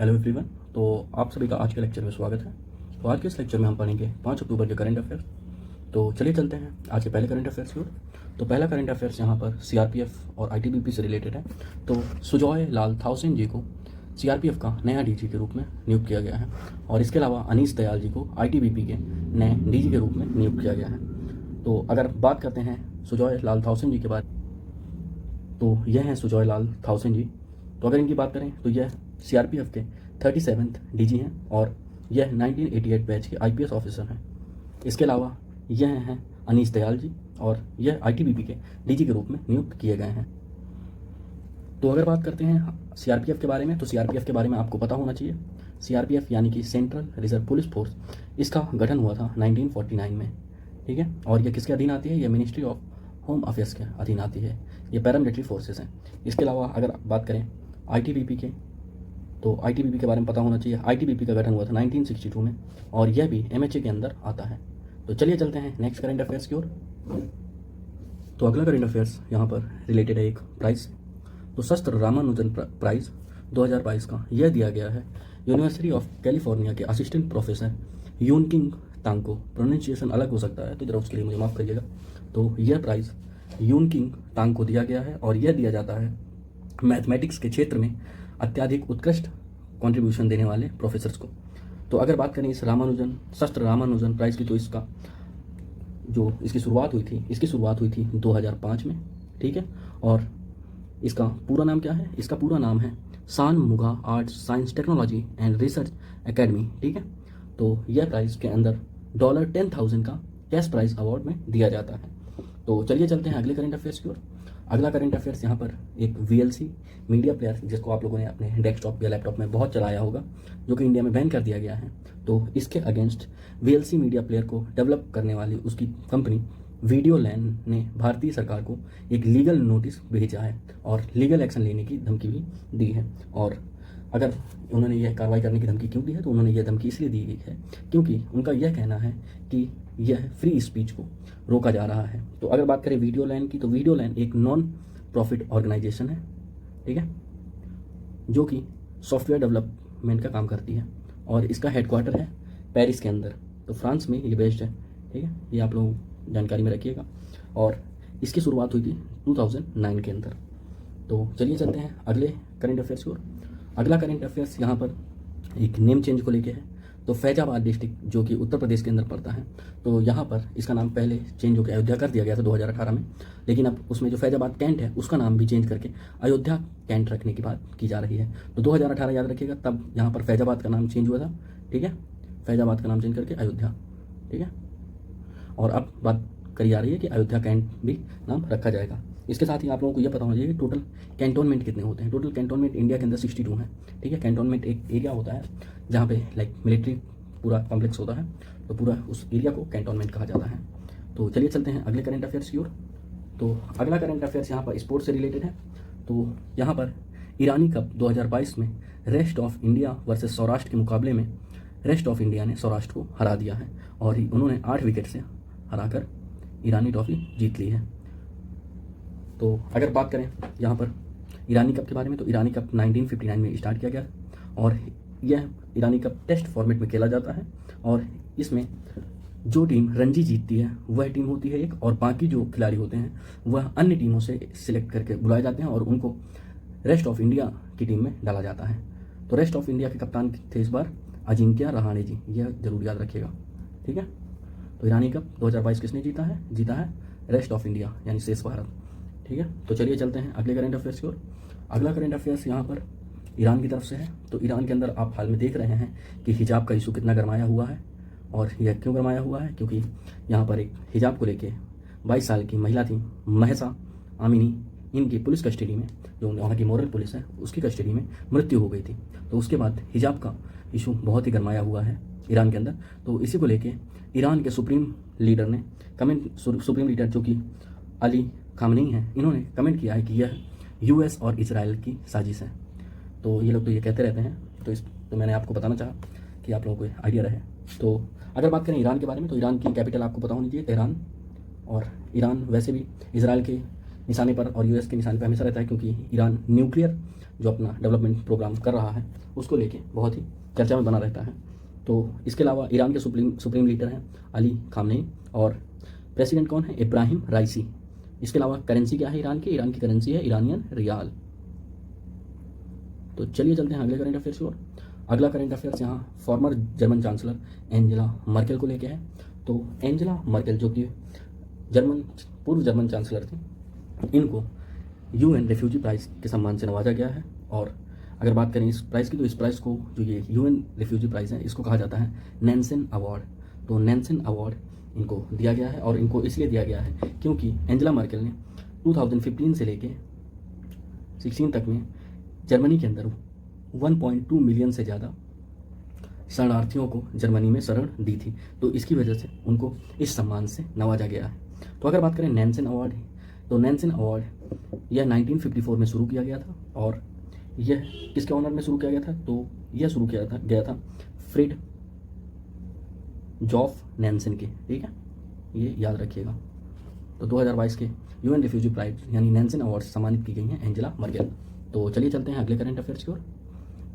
Hello everyone. तो आप सभी का आज के लेक्चर में स्वागत है। तो आज के इस लेक्चर में हम पढ़ेंगे 5 अक्टूबर के करंट अफेयर्स। तो चलिए चलते हैं आज के पहले करंट अफेयर्स की ओर। तो पहला करंट अफेयर्स यहाँ पर सीआरपीएफ और आईटीबीपी से रिलेटेड है। तो सुजॉय लाल थाउसेन जी को सीआरपीएफ का नया डीजी के रूप में नियुक्त किया गया है और इसके अलावा अनीस दयाल जी को आईटीबीपी के नए डीजी के रूप में नियुक्त किया गया है। तो अगर बात करते हैं सुजॉय लाल थाउसेन जी के बारे, तो यह हैं सुजॉय लाल थाउसेन जी। तो अगर इनकी बात करें तो यह सीआरपीएफ के 37वें डीजी हैं और यह 1988 बैच के आईपीएस ऑफिसर हैं। इसके अलावा यह हैं अनीस दयाल जी और यह आईटीबीपी के डीजी के रूप में नियुक्त किए गए हैं। तो अगर बात करते हैं सीआरपीएफ के बारे में, तो सीआरपीएफ के बारे में आपको पता होना चाहिए। सीआरपीएफ यानी कि सेंट्रल रिजर्व पुलिस फोर्स, इसका गठन हुआ था 1949 में, ठीक है। और यह किसके अधीन आती है? यह मिनिस्ट्री ऑफ होम अफेयर्स के अधीन आती है। ये पैरामिलिट्री फोर्सेस हैं। इसके अलावा अगर बात करें आईटीबीपी के, तो आईटीबीपी के बारे में पता होना चाहिए। आईटीबीपी का गठन हुआ था 1962 में और यह भी एमएचए के अंदर आता है। तो चलिए चलते हैं नेक्स्ट करंट अफेयर्स की ओर। तो अगला करंट अफेयर्स यहाँ पर रिलेटेड है एक प्राइज से। तो शस्त्र रामानुजन प्राइज 2022 का यह दिया गया है यूनिवर्सिटी ऑफ कैलिफोर्निया के असिस्टेंट प्रोफेसर यूनकिंग तांग को। प्रोनाउंसिएशन अलग हो सकता है तो जरा उसके लिए मुझे माफ़ करिएगा। तो यह प्राइज़ यूनकिंग तांग को दिया गया है और यह दिया जाता है मैथमेटिक्स के क्षेत्र में अत्यधिक उत्कृष्ट कंट्रीब्यूशन देने वाले प्रोफेसर्स को। तो अगर बात करें इस शस्त्र रामानुजन प्राइज़ की, तो इसकी शुरुआत हुई थी 2005 में, ठीक है। और इसका पूरा नाम क्या है? इसका पूरा नाम है सान muga arts science technology and research academy, ठीक है। तो यह प्राइज़ के अंदर $10,000 का कैश प्राइज अवार्ड में दिया जाता है। तो चलिए चलते हैं अगले करंट अफेयर्स की ओर। अगला करंट अफेयर्स यहाँ पर एक वीएलसी मीडिया प्लेयर, जिसको आप लोगों ने अपने डेस्कटॉप या लैपटॉप में बहुत चलाया होगा, जो कि इंडिया में बैन कर दिया गया है। तो इसके अगेंस्ट वीएलसी मीडिया प्लेयर को डेवलप करने वाली उसकी कंपनी वीडियोलैन ने भारतीय सरकार को एक लीगल नोटिस भेजा है और लीगल एक्शन लेने की धमकी भी दी है। और अगर उन्होंने यह कार्रवाई करने की धमकी क्यों दी है, तो उन्होंने यह धमकी इसलिए दी गई है क्योंकि उनका यह कहना है कि यह फ्री स्पीच को रोका जा रहा है। तो अगर बात करें वीडियोलैन की, तो वीडियोलैन एक नॉन प्रॉफिट ऑर्गेनाइजेशन है, ठीक है, जो कि सॉफ्टवेयर डेवलपमेंट का काम करती है और इसका हेडक्वार्टर है पेरिस के अंदर। तो फ्रांस में ये बेस्ड है, ठीक है। ये आप लोग जानकारी में रखिएगा। और इसकी शुरुआत हुई थी 2009 के अंदर। तो चलिए चलते हैं अगले करंट अफेयर्स की ओर। अगला करंट अफेयर्स यहाँ पर एक नेम चेंज को लेके है। तो फैजाबाद डिस्ट्रिक्ट, जो कि उत्तर प्रदेश के अंदर पड़ता है, तो यहाँ पर इसका नाम पहले चेंज होकर अयोध्या कर दिया गया था 2018 में, लेकिन अब उसमें जो फैजाबाद कैंट है उसका नाम भी चेंज करके अयोध्या कैंट रखने की बात की जा रही है। तो 2018 याद रखिएगा, तब यहाँ पर फैजाबाद का नाम चेंज हुआ था, ठीक है। फैजाबाद का नाम चेंज करके अयोध्या, ठीक है। और अब बात करी जा रही है कि अयोध्या कैंट भी नाम रखा जाएगा। इसके साथ ही आप लोगों को यह पता होना चाहिए कि टोटल कैंटोनमेंट कितने होते हैं। टोटल कैंटोनमेंट इंडिया के अंदर 62 हैं, ठीक है। कैंटोनमेंट एक एरिया होता है जहाँ पे लाइक मिलिट्री पूरा कॉम्प्लेक्स होता है, तो पूरा उस एरिया को कैंटोनमेंट कहा जाता है। तो चलिए चलते हैं अगले करंट अफेयर्स की ओर। तो अगला करंट अफेयर्स यहाँ पर स्पोर्ट्स से रिलेटेड है। तो यहाँ पर ईरानी कप 2022 में rest of India versus Saurashtra के मुकाबले में रेस्ट ऑफ इंडिया ने सौराष्ट्र को हरा दिया है और उन्होंने 8 विकेट से हराकर ईरानी ट्रॉफी जीत ली है। तो अगर बात करें यहाँ पर ईरानी कप के बारे में, तो ईरानी कप 1959 में स्टार्ट किया गया और यह ईरानी कप टेस्ट फॉर्मेट में खेला जाता है और इसमें जो टीम रणजी जीतती है वह टीम होती है एक, और बाकी जो खिलाड़ी होते हैं वह अन्य टीमों से सिलेक्ट करके बुलाए जाते हैं और उनको रेस्ट ऑफ इंडिया की टीम में डाला जाता है। तो रेस्ट ऑफ इंडिया के कप्तान थे इस बार अजिंक्य रहाणे जी, यह जरूर याद रखिएगा, ठीक है। तो ईरानी कप 2022 किसने जीता है रेस्ट ऑफ इंडिया यानी शेष भारत, ठीक है। तो चलिए चलते हैं अगले करंट अफेयर्स की ओर। अगला करंट अफेयर्स यहाँ पर ईरान की तरफ से है। तो ईरान के अंदर आप हाल में देख रहे हैं कि हिजाब का इशू कितना गरमाया हुआ है, और यह क्यों गरमाया हुआ है? क्योंकि यहाँ पर एक हिजाब को लेके 22 साल की महिला थी महसा आमिनी, इनकी पुलिस कस्टडी में, जो वहाँ की मॉरल पुलिस है उसकी कस्टडी में मृत्यु हो गई थी। तो उसके बाद हिजाब का इशू बहुत ही गरमाया हुआ है ईरान के अंदर। तो इसी को लेके ईरान के सुप्रीम लीडर जो कि अली खामनेई हैं, इन्होंने कमेंट किया है कि यह यूएस और इजराइल की साजिश है। तो ये लोग तो ये कहते रहते हैं, तो मैंने आपको बताना चाहा कि आप लोगों को आइडिया रहे। तो अगर बात करें ईरान के बारे में, तो ईरान की कैपिटल आपको पता होनी चाहिए तेहरान, और ईरान वैसे भी इजराइल के निशाने पर और यूएस के निशाने पर हमेशा रहता है, क्योंकि ईरान न्यूक्लियर जो अपना डेवलपमेंट प्रोग्राम कर रहा है उसको लेके बहुत ही चर्चा में बना रहता है। तो इसके अलावा ईरान के सुप्रीम लीडर हैं अली खामनेई और प्रेसिडेंट कौन है, इब्राहिम राइसी। इसके अलावा करेंसी क्या है ईरान की करेंसी है ईरानियन रियाल। तो चलिए चलते हैं अगले करंट अफेयर्स की ओर। अगला करंट अफेयर्स यहाँ farmer German chancellor Angela Merkel को लेके है। तो एंजेला मर्केल जो कि पूर्व जर्मन चांसलर थी, इनको यूएन रेफ्यूजी प्राइज़ के सम्मान से नवाजा गया है। और अगर बात करें इस प्राइज़ की, तो इस प्राइज़ को जो ये यूएन रेफ्यूजी प्राइज़ है इसको कहा जाता है नैन्सेन अवार्ड। तो नैन्सेन अवार्ड इनको दिया गया है और इनको इसलिए दिया गया है क्योंकि एंजेला मर्केल ने 2015 से लेके 16 तक में जर्मनी के अंदर 1.2 मिलियन से ज़्यादा शरणार्थियों को जर्मनी में शरण दी थी। तो इसकी वजह से उनको इस सम्मान से नवाजा गया है। तो अगर बात करें नैन्सेन अवार्ड, तो नैन्सेन अवार्ड यह 1954 में शुरू किया गया था और यह किसके ऑनर में शुरू किया गया था, तो यह शुरू किया गया था फ्रिड जॉफ नैन्सेन के, ठीक है, ये याद रखिएगा। तो 2022 के यूएन रिफ्यूजी प्राइज यानी नैन्सेन अवार्ड से सम्मानित की गई हैं एंजेला मर्केल। तो चलिए चलते हैं अगले करंट अफेयर्स की ओर।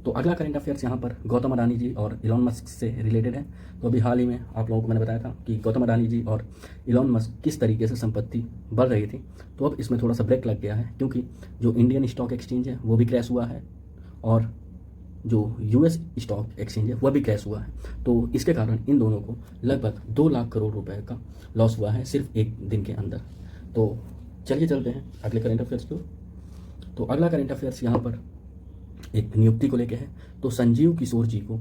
तो अगला करंट अफेयर्स यहाँ पर गौतम अडानी जी और इलॉन मस्क से रिलेटेड है। तो अभी हाल ही में आप लोगों को मैंने बताया था कि गौतम अडानी जी और इलॉन मस्क किस तरीके से संपत्ति बढ़ रही थी। तो अब इसमें थोड़ा सा ब्रेक लग गया है क्योंकि जो इंडियन स्टॉक एक्सचेंज है वो भी क्रैश हुआ है और जो यूएस स्टॉक एक्सचेंज है वह भी क्रैश हुआ है। तो इसके कारण इन दोनों को लगभग 2 लाख करोड़ रुपए का लॉस हुआ है सिर्फ एक दिन के अंदर। तो चलिए चलते हैं अगले करंट अफेयर्स की ओर। तो अगला करंट अफेयर्स यहाँ पर एक नियुक्ति को लेकर है। तो संजीव किशोर जी को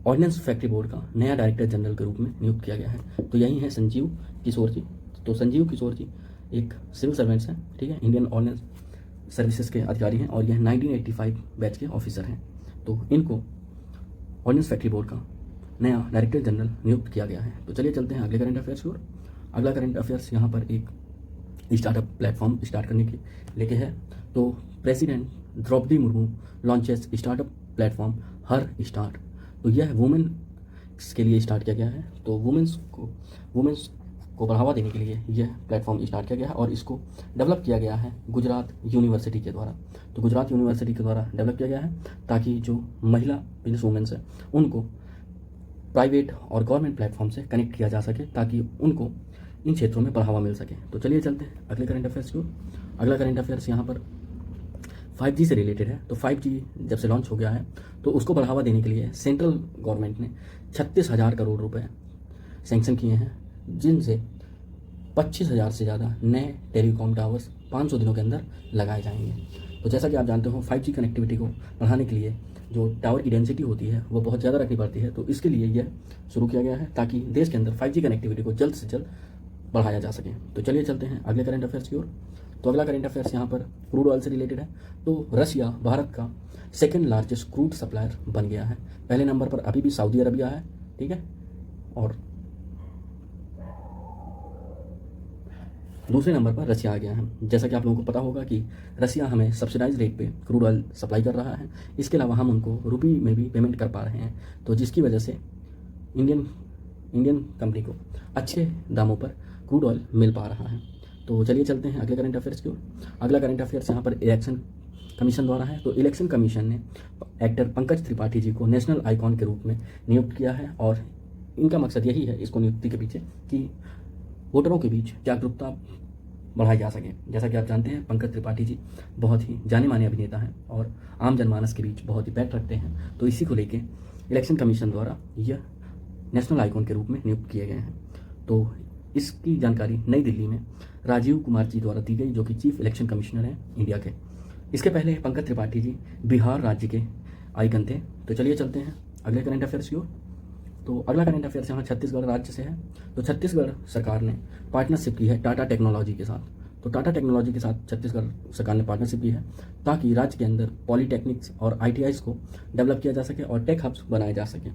ऑर्डिनेंस फैक्ट्री बोर्ड का नया डायरेक्टर जनरल के रूप में नियुक्त किया गया है। तो यही है संजीव किशोर जी। तो संजीव किशोर जी एक सिविल सर्वेंट्स हैं, ठीक है, इंडियन ऑर्डिनेंस सर्विसेज के अधिकारी हैं और यह 1985 बैच के ऑफिसर हैं। तो इनको ऑर्डिनेंस फैक्ट्री बोर्ड का नया डायरेक्टर जनरल नियुक्त किया गया है। तो चलिए चलते हैं अगले करंट अफेयर्स की ओर। अगला करंट अफेयर्स यहाँ पर एक स्टार्टअप प्लेटफॉर्म स्टार्ट करने के लेके है। तो president Droupadi Murmu launches startup platform her start. तो यह वुमेन्स के लिए स्टार्ट किया गया है। तो वुमेन्स को बढ़ावा देने के लिए यह प्लेटफॉर्म स्टार्ट किया गया है और इसको डेवलप किया गया है गुजरात यूनिवर्सिटी के द्वारा। तो गुजरात यूनिवर्सिटी के द्वारा डेवलप किया गया है ताकि जो महिला बिजनेस वुमेन्स है उनको प्राइवेट और गवर्नमेंट प्लेटफॉर्म से कनेक्ट किया जा सके ताकि उनको इन क्षेत्रों में बढ़ावा मिल सके। तो चलिए चलते हैं अगले करंट अफेयर्स की ओर। अगला करंट अफेयर्स यहाँ पर 5G से रिलेटेड है। तो 5G जब से लॉन्च हो गया है तो उसको बढ़ावा देने के लिए सेंट्रल गवर्नमेंट ने 36,000 करोड़ रुपए सैंक्शन किए हैं, जिनसे 25,000 से ज़्यादा नए टेलीकॉम टावर्स 500 दिनों के अंदर लगाए जाएंगे। तो जैसा कि आप जानते हो 5G कनेक्टिविटी को बढ़ाने के लिए जो टावर की डेंसिटी होती है वो बहुत ज़्यादा रखनी पड़ती है। तो इसके लिए यह शुरू किया गया है ताकि देश के अंदर 5G कनेक्टिविटी को जल्द से जल्द बढ़ाया जा सके। तो चलिए चलते हैं अगले करंट अफेयर्स की ओर। तो अगला करंट अफेयर्स यहाँ पर क्रूड ऑयल से रिलेटेड है। तो रशिया भारत का सेकंड लार्जेस्ट क्रूड सप्लायर बन गया है। पहले नंबर पर अभी भी सऊदी अरबिया है, ठीक है, और दूसरे नंबर पर रशिया आ गया है। जैसा कि आप लोगों को पता होगा कि रशिया हमें सब्सिडाइज रेट पे क्रूड ऑयल सप्लाई कर रहा है। इसके अलावा हम उनको रुपी में भी पेमेंट कर पा रहे हैं, तो जिसकी वजह से इंडियन कंपनी को अच्छे दामों पर क्रूड ऑयल मिल पा रहा है। तो चलिए चलते हैं अगले करंट अफेयर्स की ओर। अगला करंट अफेयर्स यहाँ पर इलेक्शन कमीशन द्वारा है। तो इलेक्शन कमीशन ने एक्टर पंकज त्रिपाठी जी को नेशनल आइकॉन के रूप में नियुक्त किया है और इनका मकसद यही है इसको नियुक्ति के पीछे कि वोटरों के बीच जागरूकता बढ़ाई जा सके। जैसा कि आप जानते हैं पंकज त्रिपाठी जी बहुत ही जाने माने अभिनेता हैं और आम जनमानस के बीच बहुत ही पैठ रखते हैं। तो इसी को लेके इलेक्शन कमीशन द्वारा यह नेशनल आइकॉन के रूप में नियुक्त किए गए हैं। तो इसकी जानकारी नई दिल्ली में राजीव कुमार जी द्वारा दी गई, जो कि चीफ इलेक्शन कमिश्नर हैं इंडिया के। इसके पहले पंकज त्रिपाठी जी बिहार राज्य के आइकन थे। तो चलिए चलते हैं अगले करंट अफेयर्स की ओर। तो अगला करंट अफेयर्स यहाँ छत्तीसगढ़ राज्य से है। तो छत्तीसगढ़ सरकार ने पार्टनरशिप की है टाटा टेक्नोलॉजी के साथ। तो टाटा टेक्नोलॉजी के साथ छत्तीसगढ़ सरकार ने पार्टनरशिप की है ताकि राज्य के अंदर पॉलीटेक्निक्स और ITIs को डेवलप किया जा सके और टेक हब्स बनाए जा सके।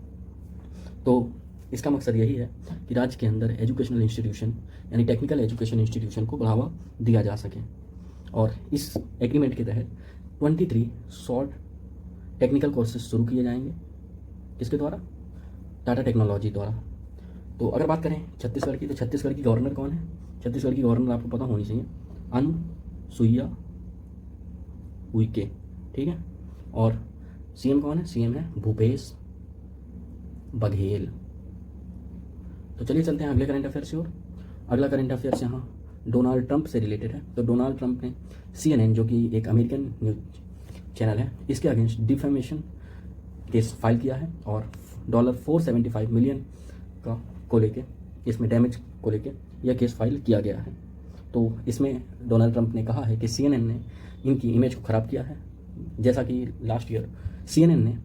तो इसका मकसद यही है कि राज्य के अंदर एजुकेशनल इंस्टीट्यूशन यानी टेक्निकल एजुकेशन इंस्टीट्यूशन को बढ़ावा दिया जा सके। और इस एग्रीमेंट के तहत 23 शॉर्ट टेक्निकल कोर्सेज शुरू किए जाएंगे। किसके द्वारा? टाटा टेक्नोलॉजी द्वारा। तो अगर बात करें छत्तीसगढ़ की, तो छत्तीसगढ़ की गवर्नर कौन है? छत्तीसगढ़ की गवर्नर आपको पता होनी चाहिए, सुइया उइके, ठीक है। और सीएम कौन है? सीएम है भूपेश बघेल। तो चलिए चलते हैं अगले करंट अफेयर्स की ओर। अगला करंट अफेयर्स यहाँ डोनाल्ड ट्रंप से रिलेटेड है। तो डोनाल्ड ट्रंप ने CNN जो कि एक अमेरिकन न्यूज चैनल है, इसके अगेंस्ट डिफेमेशन केस फाइल किया है और $475 मिलियन का को लेके, इसमें डैमेज को लेके यह केस फाइल किया गया है। तो इसमें डोनाल्ड ट्रंप ने कहा है कि CNN ने इनकी इमेज को ख़राब किया है। जैसा कि लास्ट ईयर CNN ने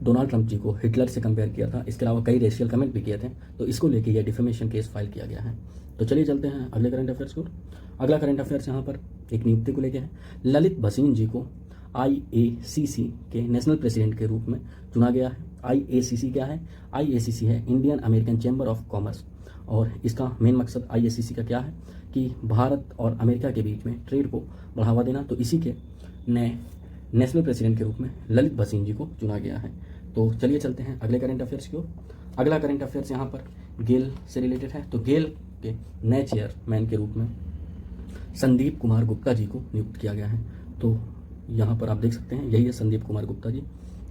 डोनाल्ड ट्रंप जी को हिटलर से कंपेयर किया था, इसके अलावा कई रेशियल कमेंट भी किए थे, तो इसको लेके यह डिफेमेशन केस फाइल किया गया है। तो चलिए चलते हैं अगले करंट अफेयर्स को। अगला करंट अफेयर्स यहाँ पर एक नियुक्ति को लेके है। ललित भसीन जी को IACC के नेशनल प्रेसिडेंट के रूप में चुना गया है। IACC क्या है? IACC है Indian American chamber of commerce, और इसका मेन मकसद IACC का क्या है कि भारत और अमेरिका के बीच में ट्रेड को बढ़ावा देना। तो इसी के नए नेशनल प्रेसिडेंट के रूप में ललित भसीन जी को चुना गया है। तो चलिए चलते हैं अगले करंट अफेयर्स की ओर। अगला करंट अफेयर्स यहाँ पर गेल से रिलेटेड है। तो गेल के नए चेयरमैन के रूप में संदीप कुमार गुप्ता जी को नियुक्त किया गया है। तो यहाँ पर आप देख सकते हैं, यही है संदीप कुमार गुप्ता जी।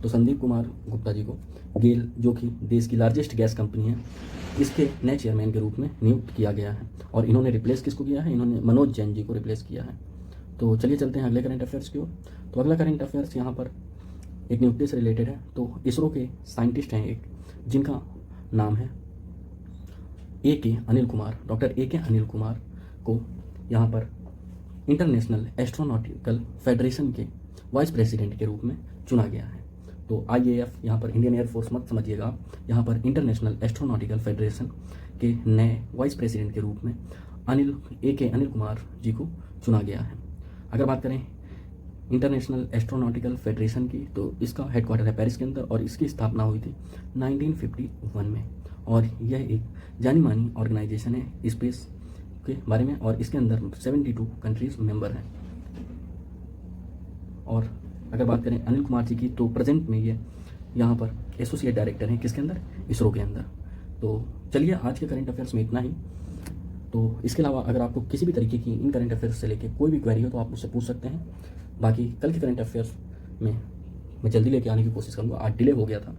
तो संदीप कुमार गुप्ता जी को गेल, जो कि देश की लार्जेस्ट गैस कंपनी है, इसके नए चेयरमैन के रूप में नियुक्त किया गया है। और इन्होंने रिप्लेस किसको किया है? इन्होंने मनोज जैन जी को रिप्लेस किया है। तो चलिए चलते हैं अगले करंट अफेयर्स की ओर। तो अगला करंट अफेयर्स यहाँ पर एक नियुक्ति से रिलेटेड है। तो इसरो के साइंटिस्ट हैं एक, जिनका नाम है AK Anil Kumar. Doctor AK Anil Kumar को यहाँ पर इंटरनेशनल एस्ट्रोनॉटिकल फेडरेशन के वाइस प्रेसिडेंट के रूप में चुना गया है। तो IAF यहाँ पर इंडियन एयरफोर्स मत समझिएगा आप, यहाँ पर इंटरनेशनल एस्ट्रोनॉटिकल फेडरेशन के नए वाइस प्रेसिडेंट के रूप में AK अनिल कुमार जी को चुना गया है। अगर बात करें इंटरनेशनल एस्ट्रोनॉटिकल फेडरेशन की, तो इसका हेडक्वार्टर है पेरिस के अंदर, और इसकी स्थापना हुई थी 1951 में। और यह एक जानी मानी ऑर्गेनाइजेशन है स्पेस के बारे में, और इसके अंदर 72 कंट्रीज मेंबर हैं। और अगर बात करें अनिल कुमार जी की, तो प्रेजेंट में ये यहाँ पर एसोसिएट डायरेक्टर हैं किसके अंदर? इसरो के अंदर। तो चलिए आज के करंट अफेयर्स में इतना ही। तो इसके अलावा अगर आपको किसी भी तरीके की इन करंट अफेयर्स से लेके कोई भी क्वेरी हो तो आप मुझसे पूछ सकते हैं। बाकी कल के करंट अफेयर्स में मैं जल्दी लेके आने की कोशिश करूँगा, आज डिले हो गया था।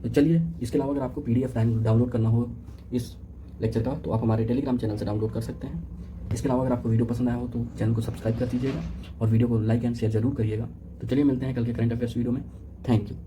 तो चलिए, इसके अलावा अगर आपको PDF डाउनलोड करना हो इस लेक्चर का, तो आप हमारे टेलीग्राम चैनल से डाउनलोड कर सकते हैं। इसके अलावा अगर आपको वीडियो पसंद आया हो तो चैनल को सब्सक्राइब कर दीजिएगा और वीडियो को लाइक एंड शेयर जरूर करिएगा। तो चलिए मिलते हैं कल के करंट अफेयर्स वीडियो में। Thank you.